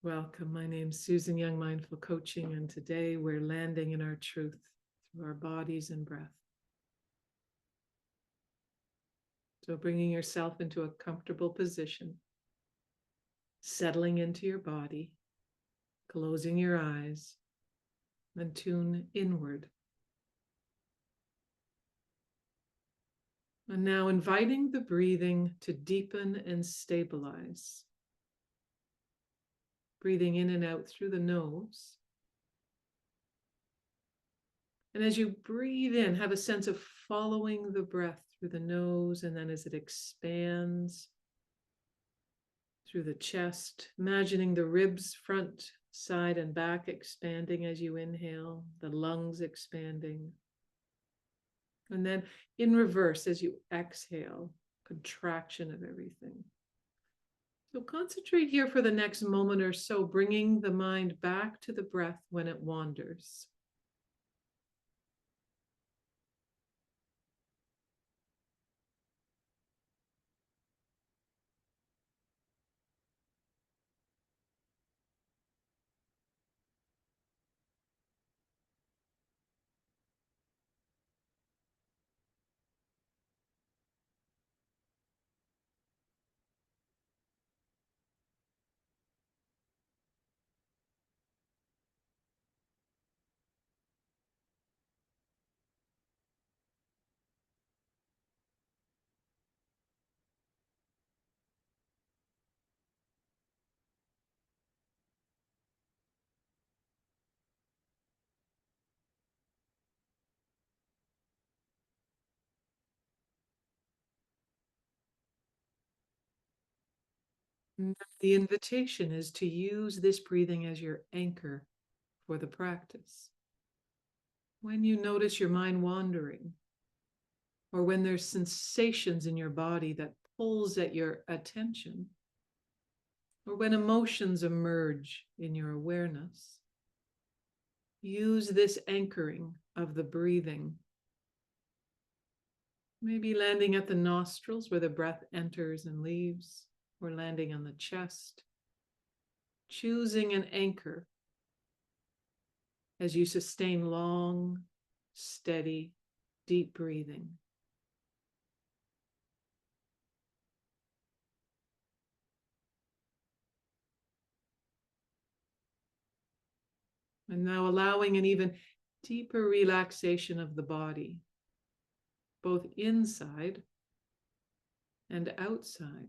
Welcome. My name's Susan Young, Mindful Coaching, and today we're landing in our truth through our bodies and breath. So bringing yourself into a comfortable position, settling into your body, closing your eyes, and tune inward. And now inviting the breathing to deepen and stabilize. Breathing in and out through the nose. And as you breathe in, have a sense of following the breath through the nose, and then as it expands through the chest, imagining the ribs, front, side, and back expanding as you inhale, the lungs expanding. And then in reverse, as you exhale, contraction of everything. So concentrate here for the next moment or so, bringing the mind back to the breath when it wanders. The invitation is to use this breathing as your anchor for the practice. When you notice your mind wandering, or when there's sensations in your body that pulls at your attention, or when emotions emerge in your awareness, use this anchoring of the breathing. Maybe landing at the nostrils where the breath enters and leaves, or landing on the chest. Choosing an anchor as you sustain long, steady, deep breathing. And now allowing an even deeper relaxation of the body, both inside and outside.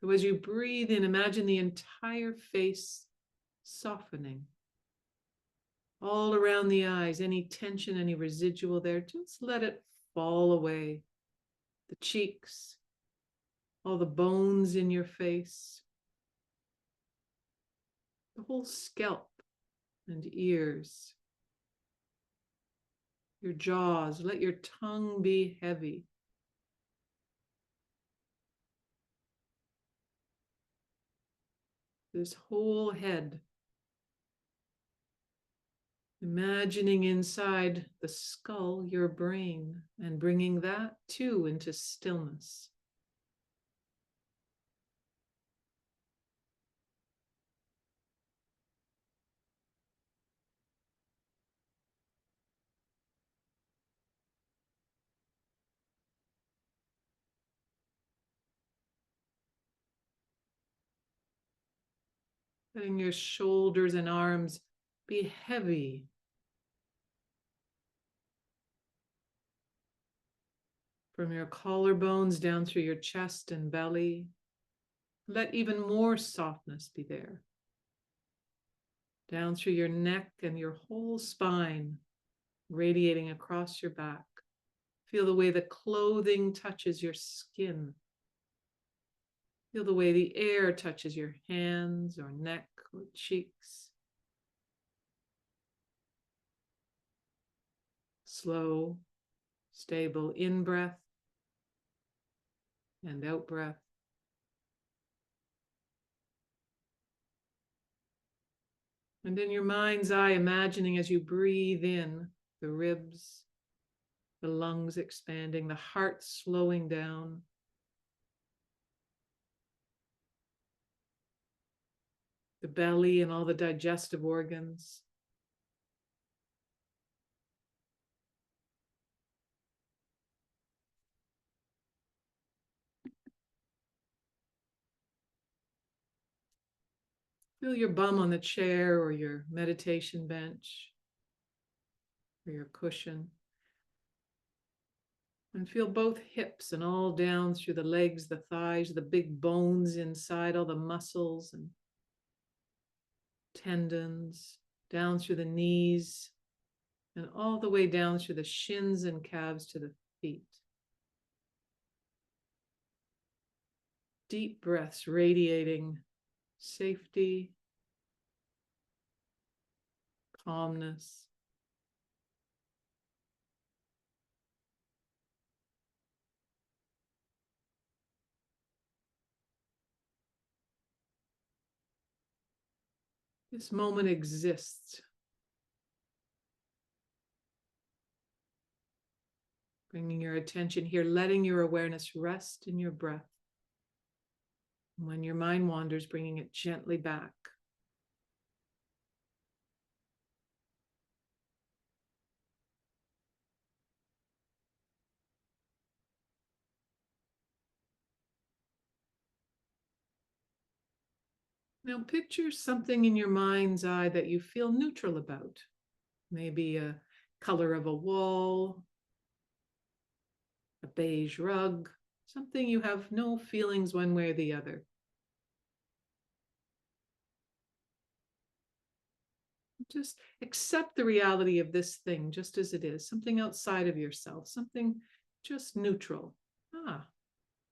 So as you breathe in, imagine the entire face softening. All around the eyes, any tension, any residual there, just let it fall away. The cheeks, all the bones in your face, the whole scalp and ears, your jaws. Let your tongue be heavy. This whole head. Imagining inside the skull your brain and bringing that too into stillness. Letting your shoulders and arms be heavy. From your collarbones down through your chest and belly. Let even more softness be there. Down through your neck and your whole spine, radiating across your back. Feel the way the clothing touches your skin. Feel the way the air touches your hands or neck or cheeks. Slow, stable in-breath and out-breath. And in your mind's eye, imagining as you breathe in, the ribs, the lungs expanding, the heart slowing down. the belly and all the digestive organs. Feel your bum on the chair or your meditation bench or your cushion. And feel both hips and all down through the legs, the thighs, the big bones inside, all the muscles and tendons, down through the knees, and all the way down through the shins and calves to the feet. Deep breaths radiating safety, calmness. This moment exists. Bringing your attention here, letting your awareness rest in your breath. When your mind wanders, bringing it gently back. Now picture something in your mind's eye that you feel neutral about. Maybe a color of a wall, a beige rug, something you have no feelings one way or the other. Just accept the reality of this thing just as it is, something outside of yourself, something just neutral. Ah,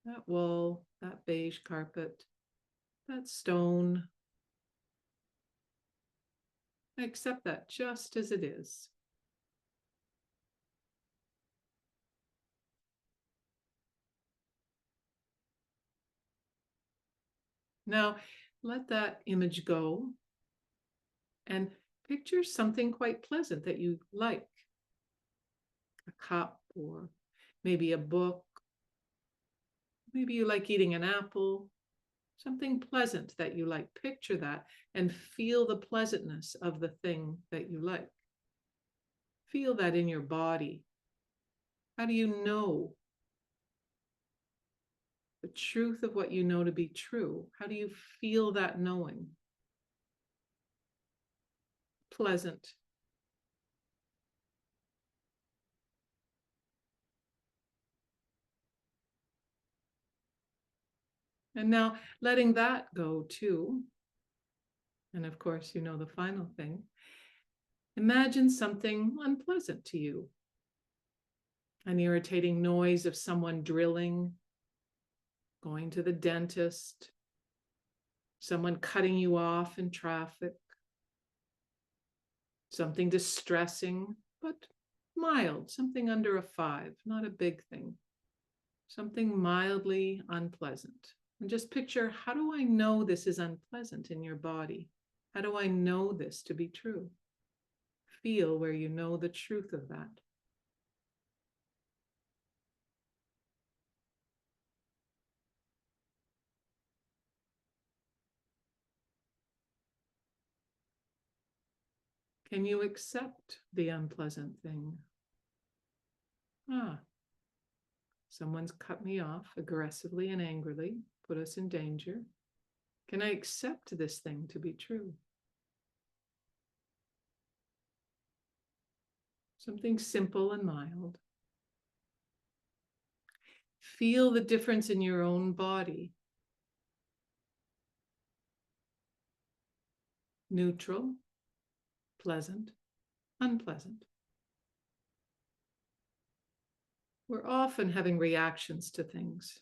that wall, that beige carpet, that stone. I accept that just as it is. Now, let that image go and picture something quite pleasant that you like. A cup, or maybe a book. Maybe you like eating an apple. Something pleasant that you like. Picture that and feel the pleasantness of the thing that you like. Feel that in your body. How do you know the truth of what you know to be true? How do you feel that knowing? Pleasant. And now letting that go too. And of course, you know the final thing. Imagine something unpleasant to you. An irritating noise of someone drilling, going to the dentist, someone cutting you off in traffic, something distressing, but mild, something under a 5, not a big thing, something mildly unpleasant. And just picture, how do I know this is unpleasant in your body? How do I know this to be true? Feel where you know the truth of that. Can you accept the unpleasant thing? Ah, someone's cut me off aggressively and angrily, put us in danger. Can I accept this thing to be true? Something simple and mild. Feel the difference in your own body. Neutral, pleasant, unpleasant. We're often having reactions to things.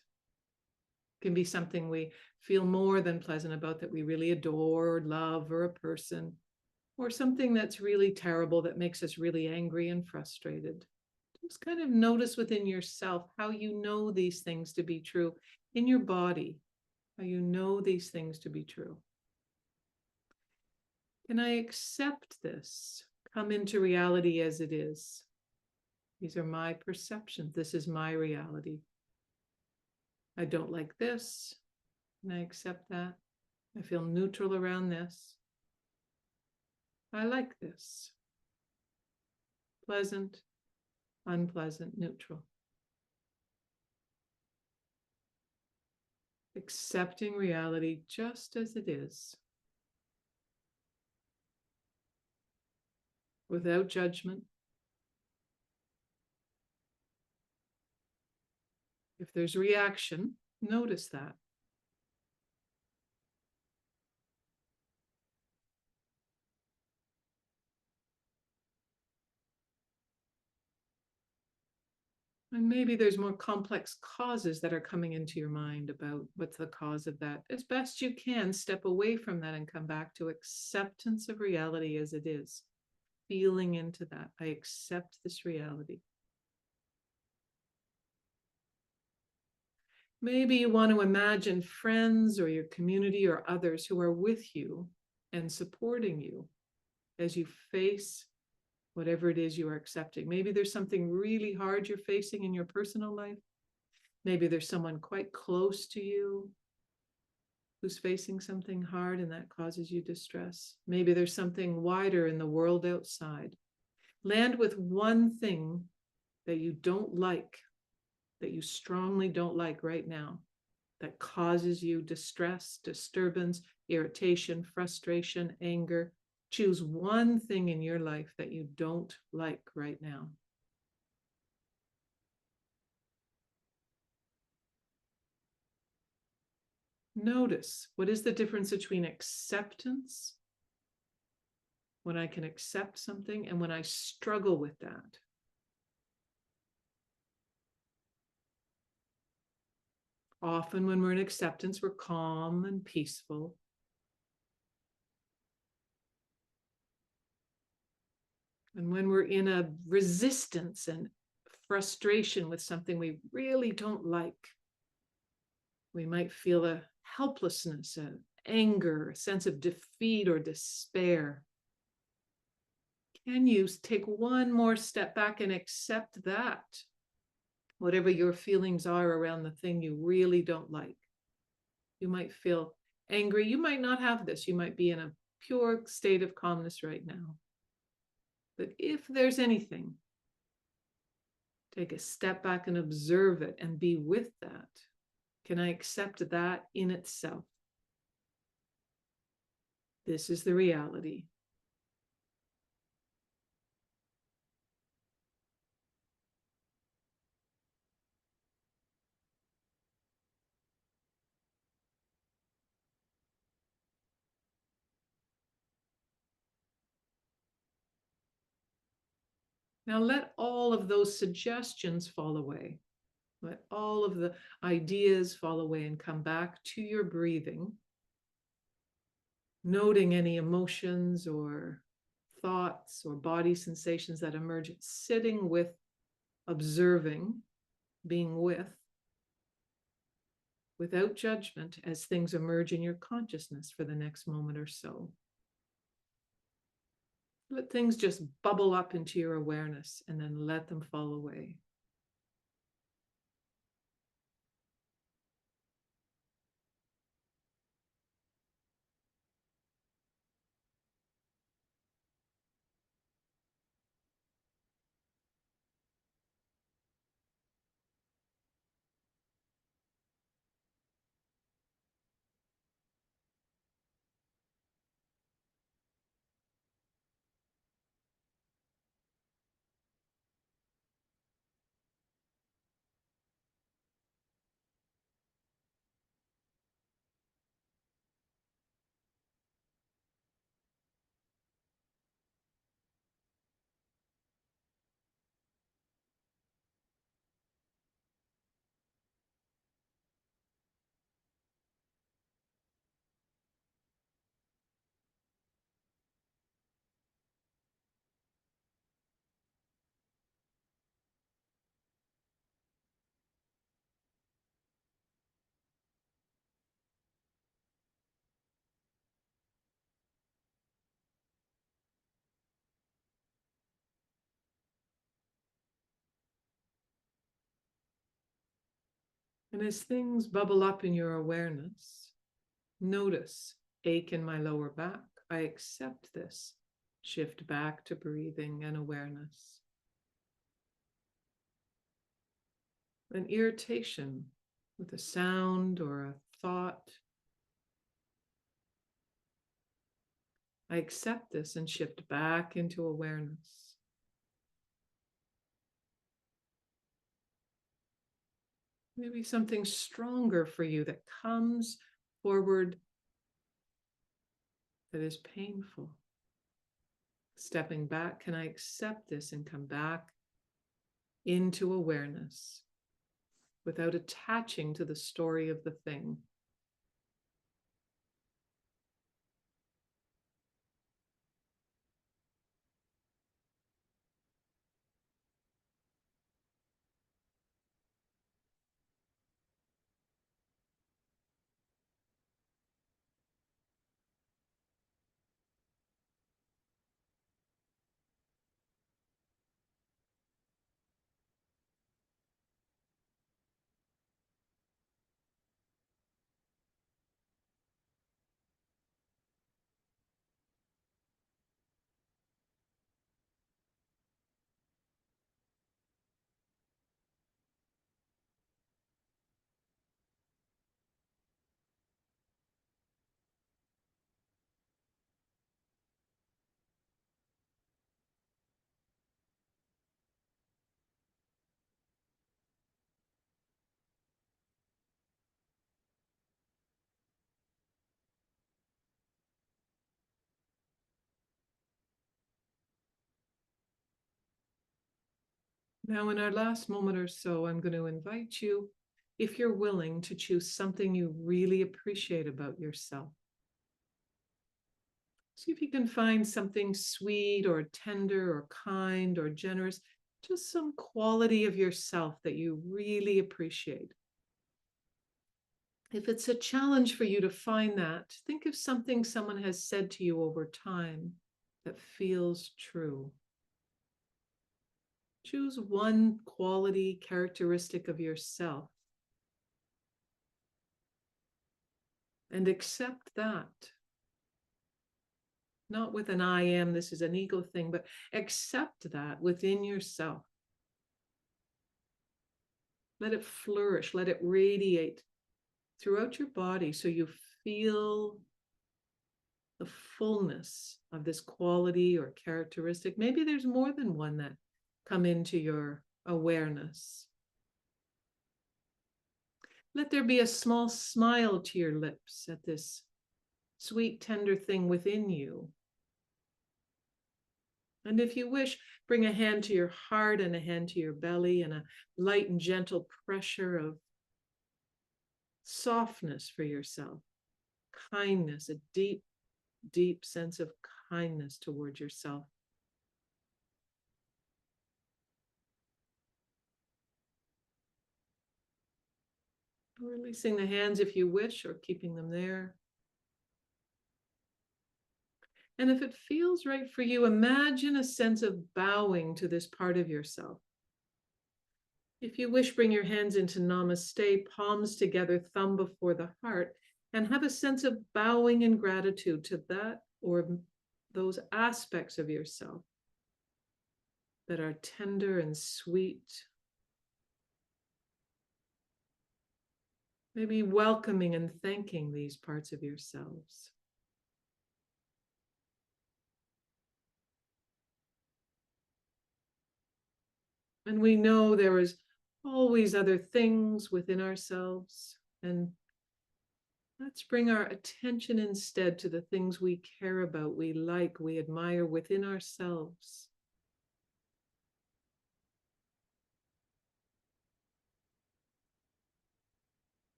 It can be something we feel more than pleasant about, that we really adore or love, or a person, or something that's really terrible that makes us really angry and frustrated. Just kind of notice within yourself how you know these things to be true in your body, how you know these things to be true. Can I accept this? Come into reality as it is. These are my perceptions. This is my reality. I don't like this. Can I accept that? I feel neutral around this. I like this. Pleasant, unpleasant, neutral. Accepting reality just as it is, without judgment. If there's reaction, notice that. And maybe there's more complex causes that are coming into your mind about what's the cause of that. As best you can, step away from that and come back to acceptance of reality as it is. Feeling into that. I accept this reality. Maybe you want to imagine friends or your community or others who are with you and supporting you as you face whatever it is you are accepting. Maybe there's something really hard you're facing in your personal life. Maybe there's someone quite close to you who's facing something hard and that causes you distress. Maybe there's something wider in the world outside. Land with one thing that you don't like, that you strongly don't like right now, that causes you distress, disturbance, irritation, frustration, anger. Choose one thing in your life that you don't like right now. Notice, what is the difference between acceptance, when I can accept something, and when I struggle with that? Often when we're in acceptance, we're calm and peaceful. And when we're in a resistance and frustration with something we really don't like, we might feel a helplessness, an anger, a sense of defeat or despair. Can you take one more step back and accept that? Whatever your feelings are around the thing you really don't like. You might feel angry. You might not have this. You might be in a pure state of calmness right now. But if there's anything, take a step back and observe it and be with that. Can I accept that in itself? This is the reality. Now let all of those suggestions fall away. Let all of the ideas fall away and come back to your breathing, noting any emotions or thoughts or body sensations that emerge, sitting with, observing, being with, without judgment as things emerge in your consciousness for the next moment or so. Let things just bubble up into your awareness and then let them fall away. And as things bubble up in your awareness, notice ache in my lower back. I accept this. Shift back to breathing and awareness. An irritation with a sound or a thought. I accept this and shift back into awareness. Maybe something stronger for you that comes forward that is painful. Stepping back, can I accept this and come back into awareness without attaching to the story of the thing? Now, in our last moment or so, I'm going to invite you, if you're willing, to choose something you really appreciate about yourself. See if you can find something sweet or tender or kind or generous, just some quality of yourself that you really appreciate. If it's a challenge for you to find that, think of something someone has said to you over time that feels true. Choose one quality, characteristic of yourself and accept that. Not with an I am, this is an ego thing, but accept that within yourself. Let it flourish, let it radiate throughout your body so you feel the fullness of this quality or characteristic. Maybe there's more than one that come into your awareness. Let there be a small smile to your lips at this sweet, tender thing within you. And if you wish, bring a hand to your heart and a hand to your belly and a light and gentle pressure of softness for yourself, kindness, a deep, deep sense of kindness toward yourself. Releasing the hands if you wish, or keeping them there. And if it feels right for you, imagine a sense of bowing to this part of yourself. If you wish, bring your hands into Namaste, palms together, thumb before the heart, and have a sense of bowing in gratitude to that or those aspects of yourself that are tender and sweet. Maybe welcoming and thanking these parts of yourselves. And we know there is always other things within ourselves. And let's bring our attention instead to the things we care about, we like, we admire within ourselves.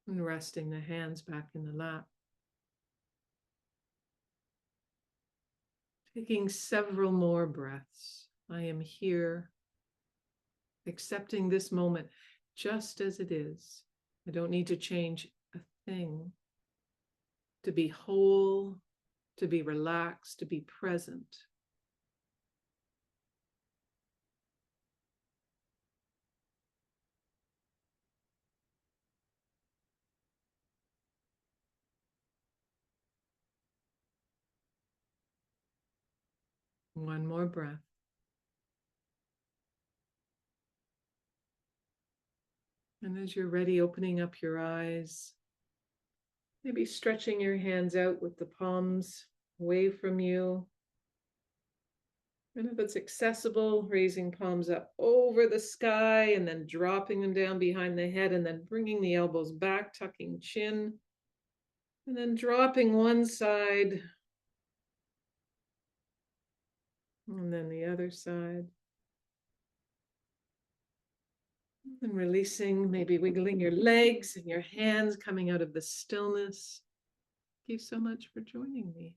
And resting the hands back in the lap. Taking several more breaths. I am here, accepting this moment just as it is. I don't need to change a thing. To be whole, to be relaxed, to be present. One more breath. And as you're ready, opening up your eyes, maybe stretching your hands out with the palms away from you. And if it's accessible, raising palms up over the sky and then dropping them down behind the head and then bringing the elbows back, tucking chin. And then dropping one side and then the other side. And releasing, maybe wiggling your legs and your hands coming out of the stillness. Thank you so much for joining me.